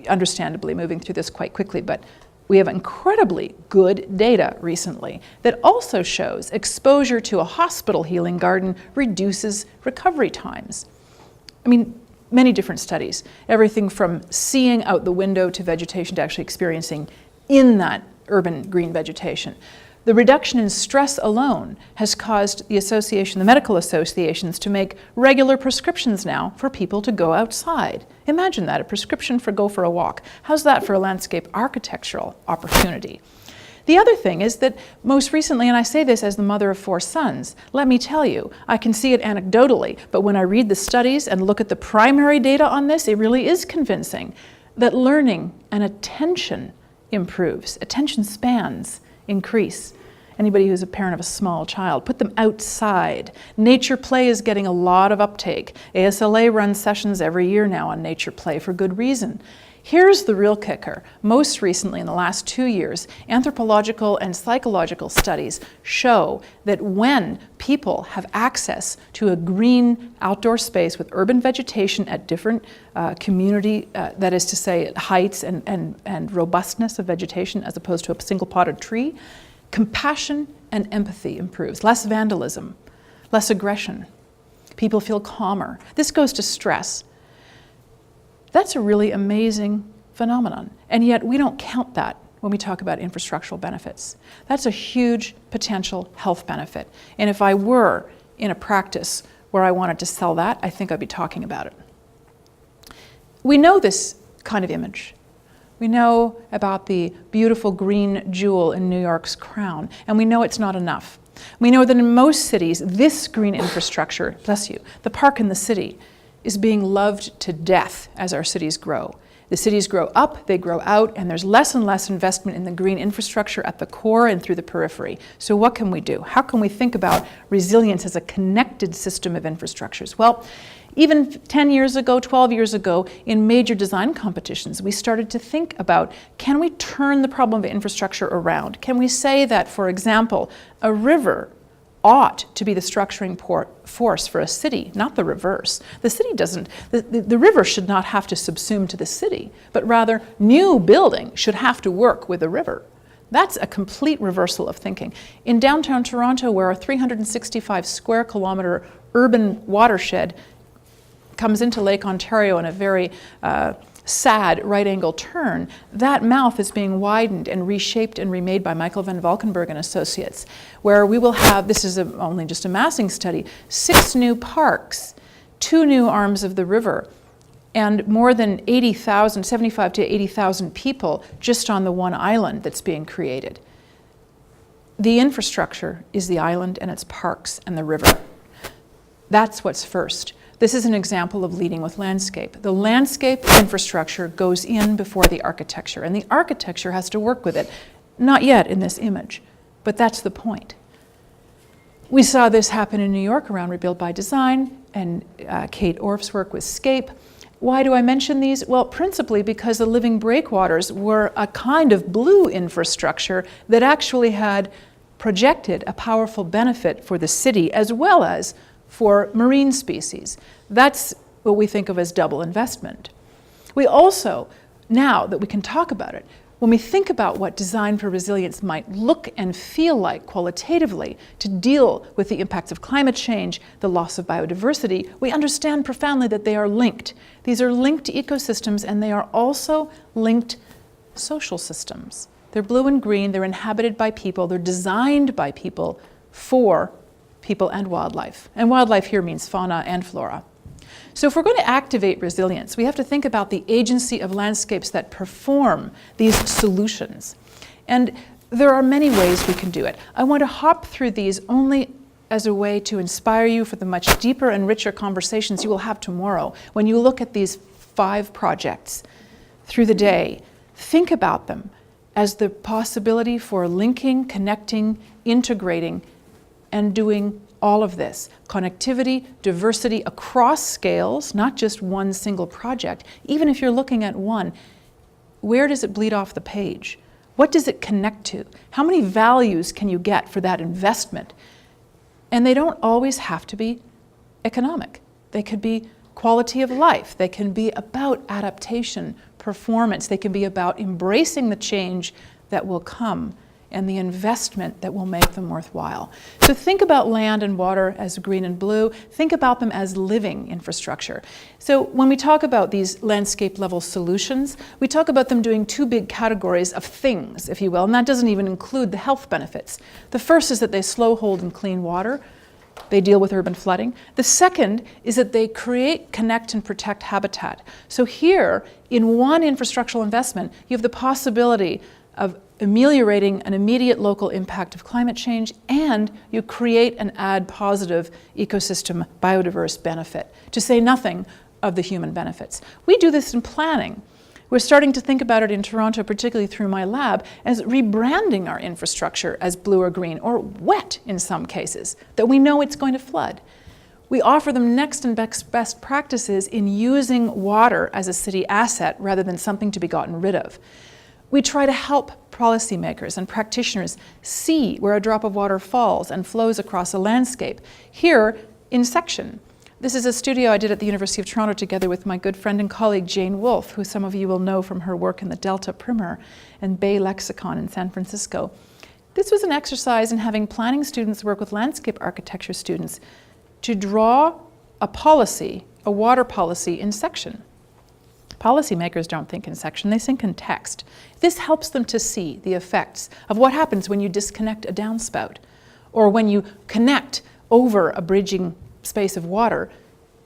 understandably moving through this quite quickly, but we have incredibly good data recently that also shows exposure to a hospital healing garden reduces recovery times. I mean, many different studies, everything from seeing out the window to vegetation to actually experiencing in that urban green vegetation. The reduction in stress alone has caused the medical associations to make regular prescriptions now for people to go outside. Imagine that, a prescription for go for a walk. How's that for a landscape architectural opportunity? The other thing is that most recently, and I say this as the mother of 4 sons, let me tell you, I can see it anecdotally, but when I read the studies and look at the primary data on this, it really is convincing that learning and attention improves. Attention spans increase. Anybody who's a parent of a small child, put them outside. Nature play is getting a lot of uptake. ASLA runs sessions every year now on nature play for good reason. Here's the real kicker. Most recently, in the last 2 years, anthropological and psychological studies show that when people have access to a green outdoor space with urban vegetation at different community, that is to say, heights and robustness of vegetation as opposed to a single potted tree, compassion and empathy improves. Less vandalism, less aggression. People feel calmer. This goes to stress. That's a really amazing phenomenon. And yet we don't count that when we talk about infrastructural benefits. That's a huge potential health benefit. And if I were in a practice where I wanted to sell that, I think I'd be talking about it. We know this kind of image. We know about the beautiful green jewel in New York's crown, and we know it's not enough. We know that in most cities, this green infrastructure, bless you, the park in the city, is being loved to death as our cities grow. The cities grow up, they grow out, and there's less and less investment in the green infrastructure at the core and through the periphery. So what can we do? How can we think about resilience as a connected system of infrastructures? Well, even 10 years ago, 12 years ago, in major design competitions, we started to think about, can we turn the problem of infrastructure around? Can we say that, for example, a river ought to be the structuring force for a city, not the reverse. The city doesn't, the river should not have to subsume to the city, but rather new building should have to work with the river. That's a complete reversal of thinking. In downtown Toronto, where a 365 square kilometer urban watershed comes into Lake Ontario in a very sad right-angle turn, that mouth is being widened and reshaped and remade by Michael van Valkenburg and Associates, where we will have, this is only just a massing study, 6 new parks, 2 new arms of the river, and more than 80,000, 75 to 80,000 people just on the one island that's being created. The infrastructure is the island and its parks and the river. That's what's first. This is an example of leading with landscape. The landscape infrastructure goes in before the architecture, and the architecture has to work with it. Not yet in this image, but that's the point. We saw this happen in New York around Rebuild by Design and Kate Orff's work with Scape. Why do I mention these? Well, principally because the living breakwaters were a kind of blue infrastructure that actually had projected a powerful benefit for the city as well as for marine species. That's what we think of as double investment. We also, now that we can talk about it, when we think about what design for resilience might look and feel like qualitatively to deal with the impacts of climate change, the loss of biodiversity, we understand profoundly that they are linked. These are linked ecosystems, and they are also linked social systems. They're blue and green, they're inhabited by people, they're designed by people for people and wildlife. And wildlife here means fauna and flora. So if we're going to activate resilience, we have to think about the agency of landscapes that perform these solutions. And there are many ways we can do it. I want to hop through these only as a way to inspire you for the much deeper and richer conversations you will have tomorrow. When you look at these 5 projects through the day, think about them as the possibility for linking, connecting, integrating, and doing all of this. Connectivity, diversity across scales, not just one single project. Even if you're looking at one, where does it bleed off the page? What does it connect to? How many values can you get for that investment? And they don't always have to be economic. They could be quality of life. They can be about adaptation, performance. They can be about embracing the change that will come and the investment that will make them worthwhile. So think about land and water as green and blue. Think about them as living infrastructure. So when we talk about these landscape level solutions, we talk about them doing 2 big categories of things, if you will, and that doesn't even include the health benefits. The first is that they slow hold and clean water. They deal with urban flooding. The second is that they create, connect, and protect habitat. So here, in one infrastructural investment, you have the possibility of ameliorating an immediate local impact of climate change, and you create and add positive ecosystem biodiverse benefit, to say nothing of the human benefits. We do this in planning. We're starting to think about it in Toronto, particularly through my lab, as rebranding our infrastructure as blue or green, or wet in some cases, that we know it's going to flood. We offer them next and best practices in using water as a city asset rather than something to be gotten rid of. We try to help policymakers and practitioners see where a drop of water falls and flows across a landscape. Here, in section. This is a studio I did at the University of Toronto together with my good friend and colleague Jane Wolfe, who some of you will know from her work in the Delta Primer and Bay Lexicon in San Francisco. This was an exercise in having planning students work with landscape architecture students to draw a policy, a water policy in section. Policymakers don't think in section, they think in text. This helps them to see the effects of what happens when you disconnect a downspout or when you connect over a bridging space of water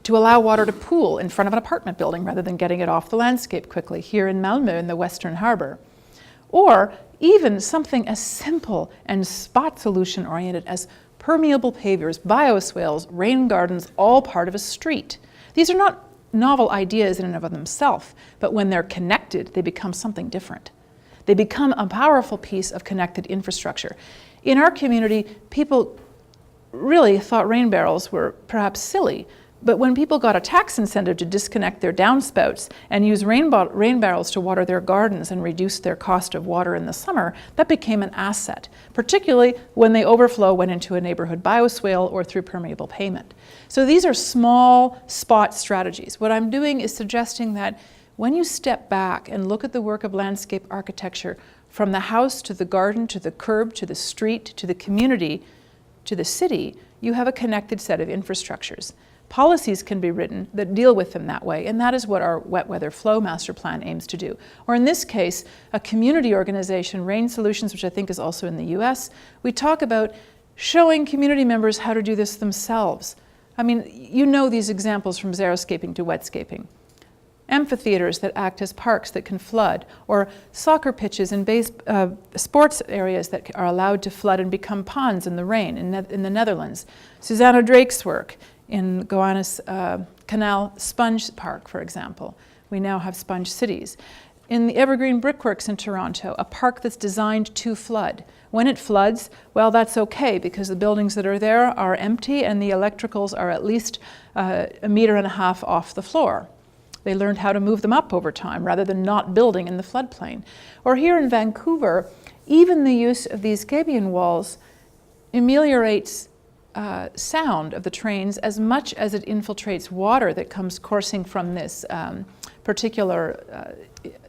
to allow water to pool in front of an apartment building rather than getting it off the landscape quickly here in Malmö in the Western Harbor. Or even something as simple and spot solution oriented as permeable pavers, bioswales, rain gardens, all part of a street. These are not novel ideas in and of themselves, but when they're connected, they become something different. They become a powerful piece of connected infrastructure. In our community, people really thought rain barrels were perhaps silly, but when people got a tax incentive to disconnect their downspouts and use rain barrels to water their gardens and reduce their cost of water in the summer, that became an asset, particularly when the overflow went into a neighborhood bioswale or through permeable pavement. So these are small spot strategies. What I'm doing is suggesting that when you step back and look at the work of landscape architecture from the house to the garden to the curb to the street to the community to the city, you have a connected set of infrastructures. Policies can be written that deal with them that way, and that is what our wet weather flow master plan aims to do. Or in this case, a community organization, Rain Solutions, which I think is also in the US, we talk about showing community members how to do this themselves. I mean, you know these examples from xeriscaping to wetscaping. amphitheaters that act as parks that can flood, or soccer pitches and sports areas that are allowed to flood and become ponds in the rain in the Netherlands. Susanna Drake's work in Gowanus Canal Sponge Park, for example. We now have sponge cities. In the Evergreen Brickworks in Toronto, a park that's designed to flood. When it floods, well, that's okay because the buildings that are there are empty and the electricals are at least 1.5 meters off the floor. They learned how to move them up over time rather than not building in the floodplain. Or here in Vancouver, even the use of these gabion walls ameliorates sound of the trains as much as it infiltrates water that comes coursing from this particular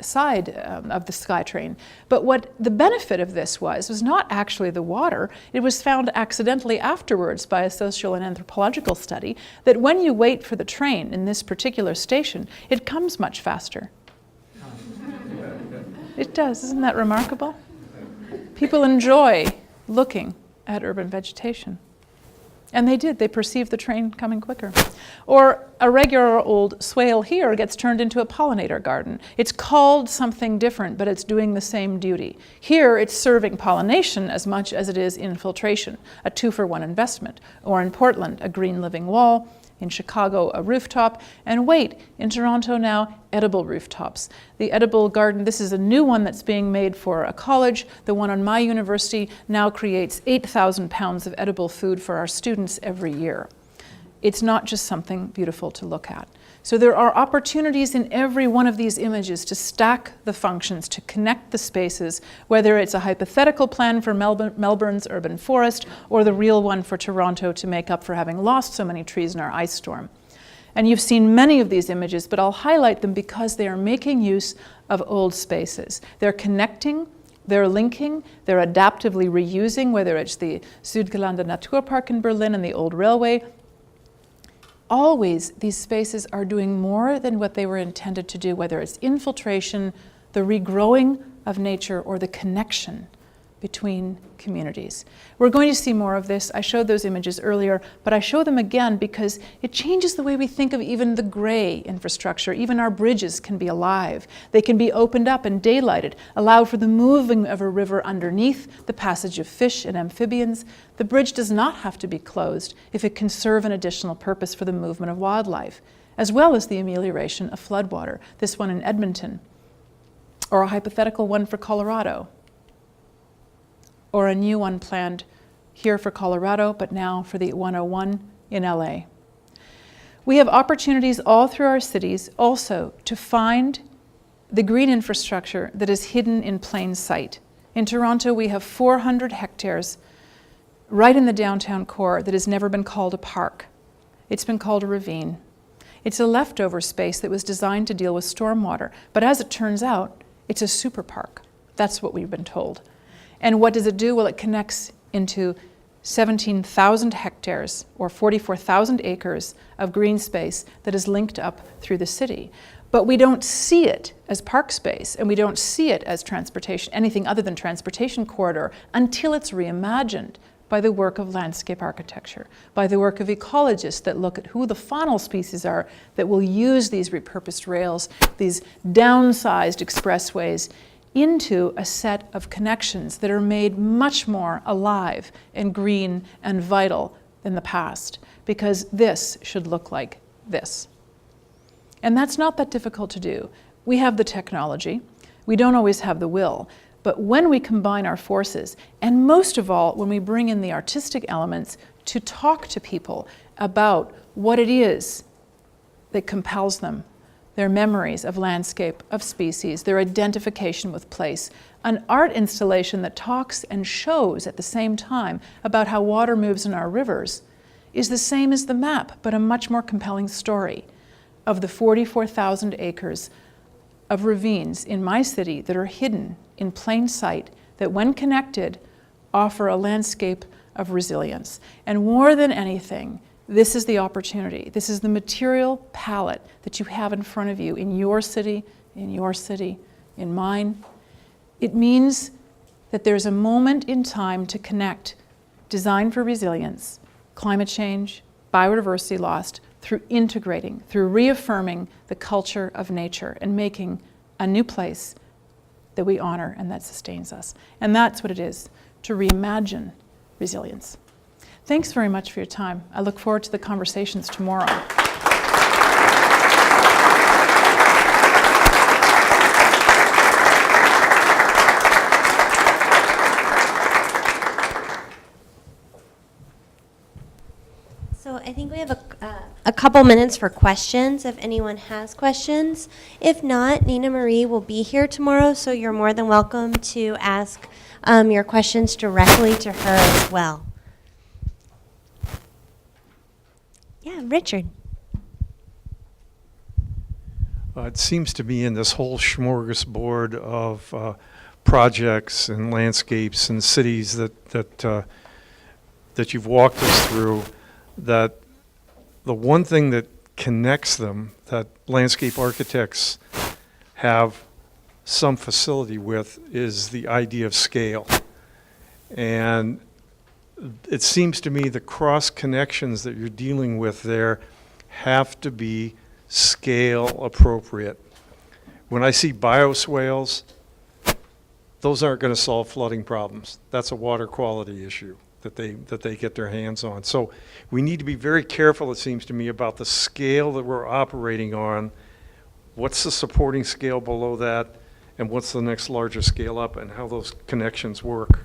side of the SkyTrain. But what the benefit of this was not actually the water. It was found accidentally afterwards by a social and anthropological study that when you wait for the train in this particular station, it comes much faster. It does. Isn't that remarkable? People enjoy looking at urban vegetation. And they did. They perceived the train coming quicker. Or a regular old swale here gets turned into a pollinator garden. It's called something different, but it's doing the same duty. Here, it's serving pollination as much as it is infiltration, a 2-for-1 investment. Or in Portland, a green living wall. In Chicago, a rooftop. And wait, in Toronto now, edible rooftops. The edible garden, this is a new one that's being made for a college. The one on my university now creates 8,000 pounds of edible food for our students every year. It's not just something beautiful to look at. So there are opportunities in every one of these images to stack the functions, to connect the spaces, whether it's a hypothetical plan for Melbourne's urban forest or the real one for Toronto to make up for having lost so many trees in our ice storm. And you've seen many of these images, but I'll highlight them because they are making use of old spaces. They're connecting, they're linking, they're adaptively reusing, whether it's the Südgelände Naturpark in Berlin and the old railway. Always, these spaces are doing more than what they were intended to do, whether it's infiltration, the regrowing of nature, or the connection between communities. We're going to see more of this. I showed those images earlier, but I show them again because it changes the way we think of even the gray infrastructure. Even our bridges can be alive. They can be opened up and daylighted, allow for the moving of a river underneath, the passage of fish and amphibians. The bridge does not have to be closed if it can serve an additional purpose for the movement of wildlife, as well as the amelioration of floodwater, this one in Edmonton, or a hypothetical one for Colorado, or a new one planned here for Colorado, but now for the 101 in LA. We have opportunities all through our cities also to find the green infrastructure that is hidden in plain sight. In Toronto, we have 400 hectares right in the downtown core that has never been called a park. It's been called a ravine. It's a leftover space that was designed to deal with stormwater, but as it turns out, it's a super park. That's what we've been told. And what does it do? Well, it connects into 17,000 hectares or 44,000 acres of green space that is linked up through the city. But we don't see it as park space, and we don't see it as transportation, anything other than transportation corridor, until it's reimagined by the work of landscape architecture, by the work of ecologists that look at who the faunal species are that will use these repurposed rails, these downsized expressways, into a set of connections that are made much more alive and green and vital than the past, because this should look like this. And that's not that difficult to do. We have the technology. We don't always have the will. But when we combine our forces, and most of all, when we bring in the artistic elements to talk to people about what it is that compels them, their memories of landscape, of species, their identification with place, an art installation that talks and shows at the same time about how water moves in our rivers is the same as the map, but a much more compelling story of the 44,000 acres of ravines in my city that are hidden in plain sight, that when connected, offer a landscape of resilience. And more than anything, this is the opportunity. This is the material palette that you have in front of you in your city, in mine. It means that there's a moment in time to connect design for resilience, climate change, biodiversity lost, through integrating, through reaffirming the culture of nature and making a new place that we honor and that sustains us. And that's what it is, to reimagine resilience. Thanks very much for your time. I look forward to the conversations tomorrow. So I think we have a couple minutes for questions if anyone has questions. If not, Anita Marie will be here tomorrow, so you're more than welcome to ask your questions directly to her as well. Yeah, Richard. It seems to me in this whole smorgasbord of projects and landscapes and cities that you've walked us through, that the one thing that connects them, that landscape architects have some facility with, is the idea of scale. And it seems to me the cross connections that you're dealing with there have to be scale appropriate. When I see bioswales, those aren't going to solve flooding problems. That's a water quality issue that they get their hands on. So we need to be very careful, it seems to me, about the scale that we're operating on. What's the supporting scale below that, and what's the next larger scale up, and how those connections work.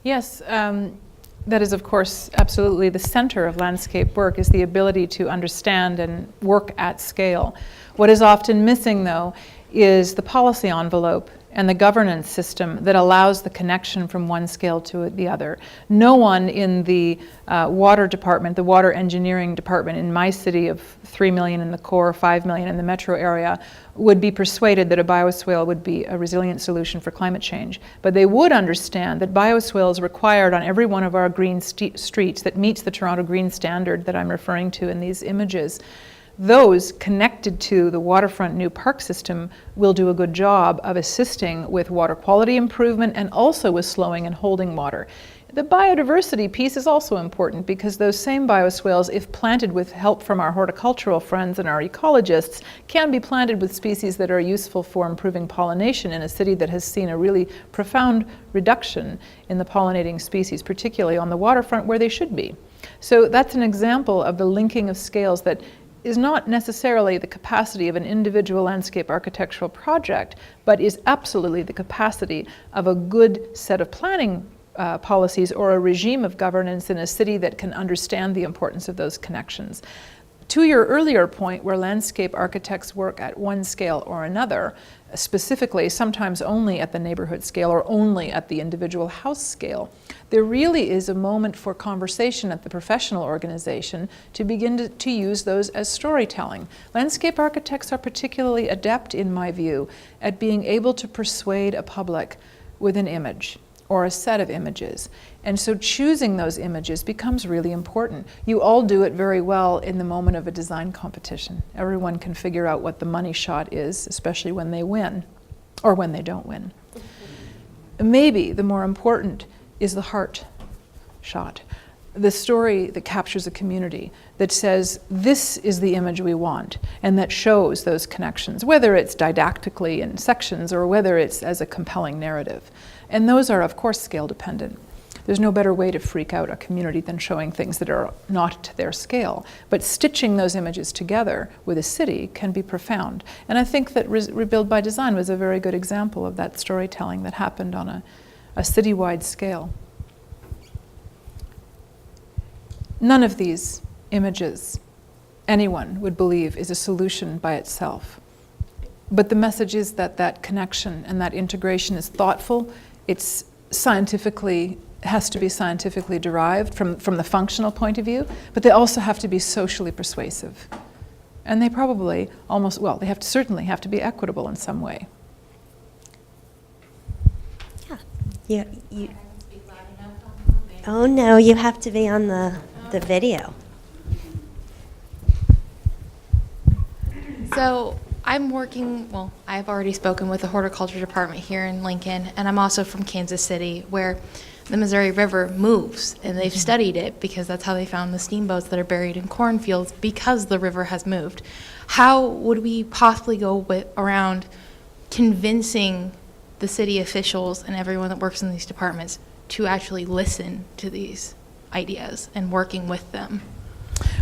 Yes, that is, of course, absolutely the center of landscape work, is the ability to understand and work at scale. What is often missing, though, is the policy envelope and the governance system that allows the connection from one scale to the other. No one in the water department, the water engineering department in my city of 3 million in the core, 5 million in the metro area, would be persuaded that a bioswale would be a resilient solution for climate change. But they would understand that bioswale is required on every one of our green streets that meets the Toronto Green Standard that I'm referring to in these images. Those connected to the waterfront new park system will do a good job of assisting with water quality improvement and also with slowing and holding water. The biodiversity piece is also important, because those same bioswales, if planted with help from our horticultural friends and our ecologists, can be planted with species that are useful for improving pollination in a city that has seen a really profound reduction in the pollinating species, particularly on the waterfront where they should be. So that's an example of the linking of scales that is not necessarily the capacity of an individual landscape architectural project, but is absolutely the capacity of a good set of planning policies or a regime of governance in a city that can understand the importance of those connections. To your earlier point, where landscape architects work at one scale or another, specifically sometimes only at the neighborhood scale or only at the individual house scale, there really is a moment for conversation at the professional organization to begin to use those as storytelling. Landscape architects are particularly adept, in my view, at being able to persuade a public with an image or a set of images. And so choosing those images becomes really important. You all do it very well in the moment of a design competition. Everyone can figure out what the money shot is, especially when they win, or when they don't win. Maybe the more important is the heart shot, the story that captures a community, that says this is the image we want, and that shows those connections, whether it's didactically in sections or whether it's as a compelling narrative. And those are, of course, scale dependent. There's no better way to freak out a community than showing things that are not to their scale. But stitching those images together with a city can be profound. And I think that Rebuild by Design was a very good example of that storytelling that happened on a citywide scale. None of these images anyone would believe is a solution by itself. But the message is that that connection and that integration is thoughtful. It's has to be scientifically derived from the functional point of view, but they also have to be socially persuasive. And they probably they certainly have to be equitable in some way. Yeah. Oh no, you have to be on the video. So I've already spoken with the horticulture department here in Lincoln, and I'm also from Kansas City, where the Missouri River moves, and they've studied it because that's how they found the steamboats that are buried in cornfields, because the river has moved. How would we possibly go around convincing the city officials and everyone that works in these departments to actually listen to these ideas and working with them?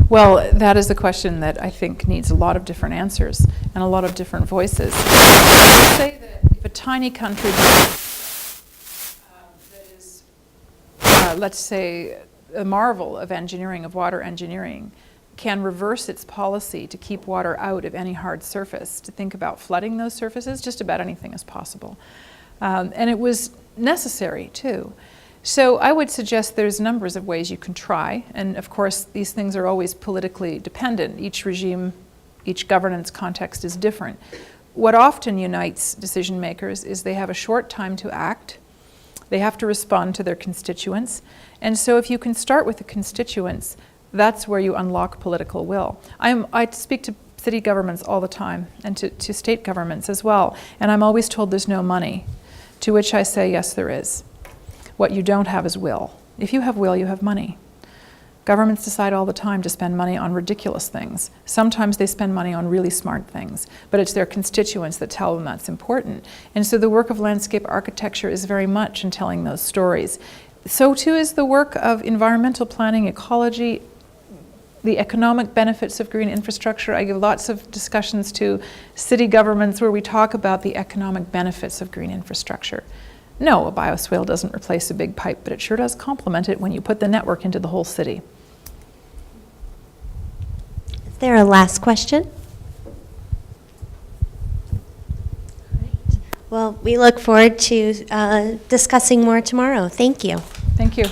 Well, that is a question that I think needs a lot of different answers and a lot of different voices. I would say that if a tiny country that is, let's say, a marvel of engineering, of water engineering, can reverse its policy to keep water out of any hard surface, to think about flooding those surfaces, just about anything is possible. And it was necessary, too. So I would suggest there's numbers of ways you can try, and of course these things are always politically dependent. Each regime, each governance context is different. What often unites decision makers is they have a short time to act, they have to respond to their constituents, and so if you can start with the constituents, that's where you unlock political will. I speak to city governments all the time, and to state governments as well, and I'm always told there's no money, to which I say yes there is. What you don't have is will. If you have will, you have money. Governments decide all the time to spend money on ridiculous things. Sometimes they spend money on really smart things, but it's their constituents that tell them that's important. And so the work of landscape architecture is very much in telling those stories. So too is the work of environmental planning, ecology, the economic benefits of green infrastructure. I give lots of discussions to city governments where we talk about the economic benefits of green infrastructure. No, a bioswale doesn't replace a big pipe, but it sure does complement it when you put the network into the whole city. Is there a last question? All right. Well, we look forward to discussing more tomorrow. Thank you. Thank you.